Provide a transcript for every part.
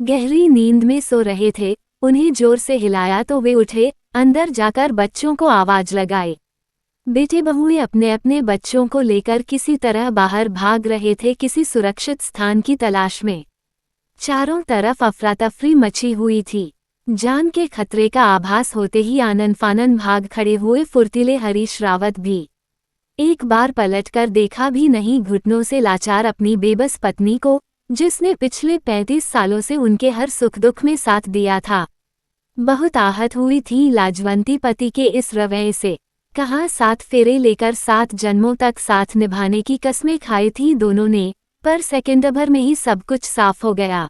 गहरी नींद में सो रहे थे। उन्हें जोर से हिलाया तो वे उठे, अंदर जाकर बच्चों को आवाज लगाई। बेटे बहुएं अपने अपने बच्चों को लेकर किसी तरह बाहर भाग रहे थे, किसी सुरक्षित स्थान की तलाश में। चारों तरफ अफरा-तफरी मची हुई थी। जान के खतरे का आभास होते ही आनन फानन भाग खड़े हुए फुर्तीले हरीश रावत भी। एक बार पलटकर देखा भी नहीं घुटनों से लाचार अपनी बेबस पत्नी को, जिसने पिछले 35 सालों से उनके हर सुख दुख में साथ दिया था। बहुत आहत हुई थी लाजवंती पति के इस रवैये से। कहाँ 7 फेरे लेकर 7 जन्मों तक साथ निभाने की कस्में खाई थी दोनों ने, पर सेकंड भर में ही सब कुछ साफ हो गया।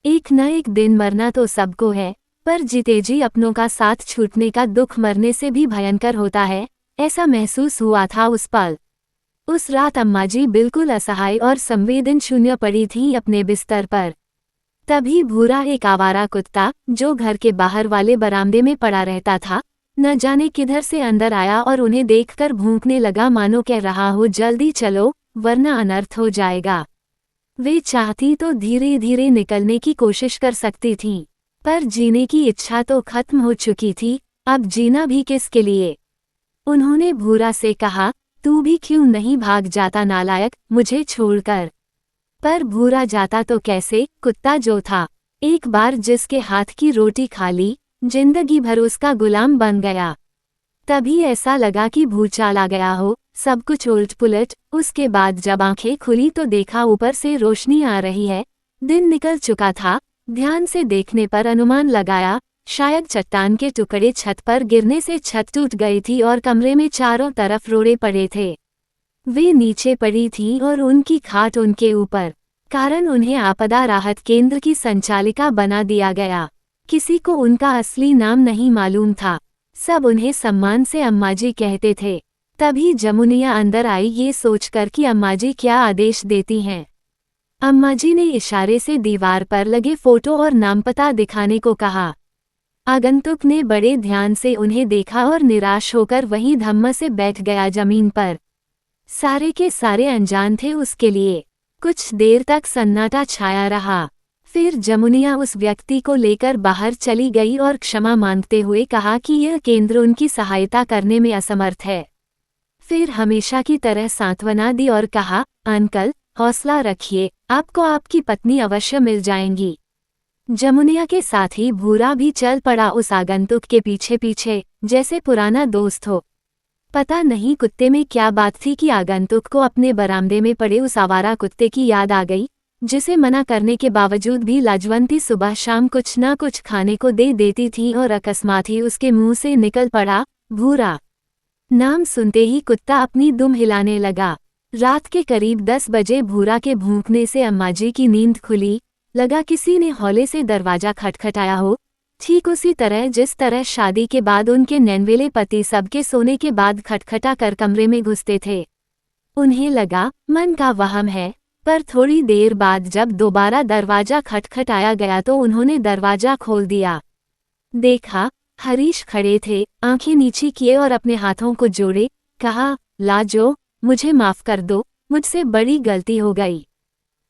एक न एक दिन मरना तो सबको है, पर जीते जी अपनों का साथ छूटने का दुख मरने से भी भयंकर होता है, ऐसा महसूस हुआ था उस पल। उस रात अम्माजी बिल्कुल असहाय और संवेदन शून्य पड़ी थी अपने बिस्तर पर। तभी भूरा एक आवारा कुत्ता, जो घर के बाहर वाले बरामदे में पड़ा रहता था, न जाने किधर से अंदर आया और उन्हें देखकर भौंकने लगा, मानो कह रहा हो जल्दी चलो वरना अनर्थ हो जाएगा। वे चाहती तो धीरे धीरे निकलने की कोशिश कर सकती थीं, पर जीने की इच्छा तो खत्म हो चुकी थी। अब जीना भी किसके लिए? उन्होंने भूरा से कहा, तू भी क्यों नहीं भाग जाता नालायक, मुझे छोड़कर। पर भूरा जाता तो कैसे? कुत्ता जो था, एक बार जिसके हाथ की रोटी खा ली, जिंदगी भर उसका गुलाम बन गया। तभी ऐसा लगा कि भूचाल आ गया हो, सब कुछ उलट पुलट। उसके बाद जब आंखें खुली तो देखा ऊपर से रोशनी आ रही है। दिन निकल चुका था। ध्यान से देखने पर अनुमान लगाया, शायद चट्टान के टुकड़े छत पर गिरने से छत टूट गई थी और कमरे में चारों तरफ रोड़े पड़े थे। वे नीचे पड़ी थी और उनकी खाट उनके ऊपर, कारण उन्हें आपदा राहत केंद्र की संचालिका बना दिया गया। किसी को उनका असली नाम नहीं मालूम था, सब उन्हें सम्मान से अम्माजी कहते थे। तभी जमुनिया अंदर आई, ये सोचकर कि अम्माजी क्या आदेश देती हैं। अम्माजी ने इशारे से दीवार पर लगे फोटो और नाम पता दिखाने को कहा। आगंतुक ने बड़े ध्यान से उन्हें देखा और निराश होकर वहीं धम्म से बैठ गया जमीन पर। सारे के सारे अनजान थे उसके लिए। कुछ देर तक सन्नाटा छाया रहा। फिर जमुनिया उस व्यक्ति को लेकर बाहर चली गई और क्षमा मांगते हुए कहा कि यह केंद्र उनकी सहायता करने में असमर्थ है। फिर हमेशा की तरह सांत्वना दी और कहा, अंकल हौसला रखिए, आपको आपकी पत्नी अवश्य मिल जाएंगी। जमुनिया के साथ ही भूरा भी चल पड़ा उस आगंतुक के पीछे पीछे, जैसे पुराना दोस्त हो। पता नहीं कुत्ते में क्या बात थी कि आगंतुक को अपने बरामदे में पड़े उस आवारा कुत्ते की याद आ गई, जिसे मना करने के बावजूद भी लाजवंती सुबह शाम कुछ न कुछ खाने को दे देती थी। और अकस्मात ही उसके मुंह से निकल पड़ा, भूरा। नाम सुनते ही कुत्ता अपनी दुम हिलाने लगा। रात के करीब 10 बजे भूरा के भौंकने से अम्माजी की नींद खुली। लगा किसी ने हौले से दरवाजा खटखटाया हो, ठीक उसी तरह जिस तरह शादी के बाद उनके नैनवेले पति सबके सोने के बाद खटखटा कर कमरे में घुसते थे। उन्हें लगा मन का वहम है, पर थोड़ी देर बाद जब दोबारा दरवाजा खटखटाया गया तो उन्होंने दरवाजा खोल दिया। देखा हरीश खड़े थे, आंखें नीची किए और अपने हाथों को जोड़े। कहा, लाजो, मुझे माफ कर दो, मुझसे बड़ी गलती हो गई।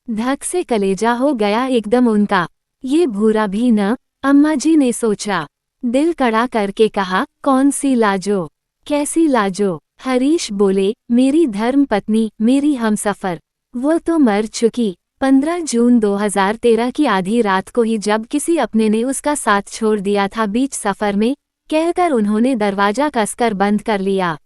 धक से कलेजा हो गया एकदम उनका। ये भूरा भी न, अम्माजी ने सोचा। दिल कड़ा करके कहा, कौन सी लाजो? कैसी लाजो? हरीश बोले, मेरी धर्म पत्नी, मेरी हमसफर। वो तो मर चुकी। 15 जून 2013 की आधी रात को ही जब किसी अपने ने उसका साथ छोड़ दिया था बीच सफर में, कहकर उन्होंने दरवाजा कसकर बंद कर लिया।